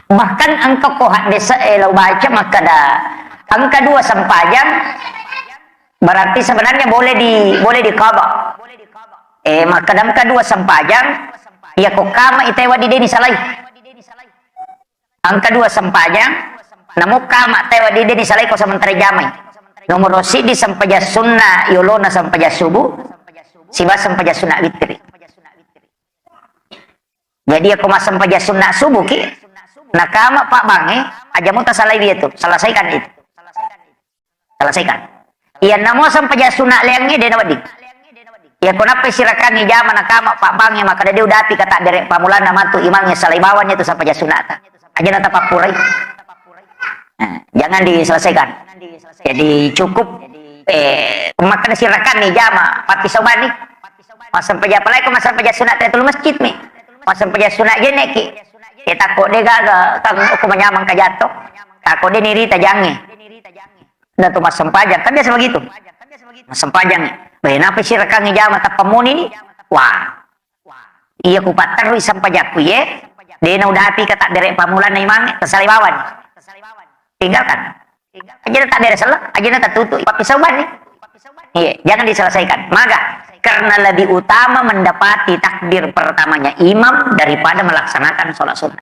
Bahkan angka kohat desa lo baca maka ada angka 2 sempajang berarti sebenarnya boleh di cover. Maka angka 2 sempajang ya kok kama itewa di deni salai. Angka 2 sempajang namu kama tewa di deni salai ko sementara jamai. Nomor sidi sampaja sunna yolona sampaja subuh siba sampaja sunna witri. Jadi aku mas sampaja sunna subuh ki nakama Pak Bange aja muta salai dia tuh selesaikan itu selesaikan iya namo sampai sunat leangnya dia nawadi ya kenapa sirakan ni zaman nakama Pak Bange maka dia udah api kata derek pamulan nama tuh imamnya salai bawahnya itu sampai sunat aja nata papurai jangan diselesaikan jadi cukup makan sirakan ni jama pati soban nih mas sampai apalagi mas sampai sunat itu masjid nih mas sampai sunat je neki takut dia gagal kang aku menyamang kajato takut dia niri tajangi dan tuh mas sempajang kan biasa begitu mas sempajang kenapa sih rekang jama tak pemuni nih wah iya ku patarui sampajaku ye dia udah api kata derek pamulan nih mang tersalai bawan tinggalkan aja tak derek salah aja tak tutup papi soban nih iya jangan diselesaikan maka karena lebih utama mendapati takbir pertamanya imam daripada melaksanakan sholat sunnah.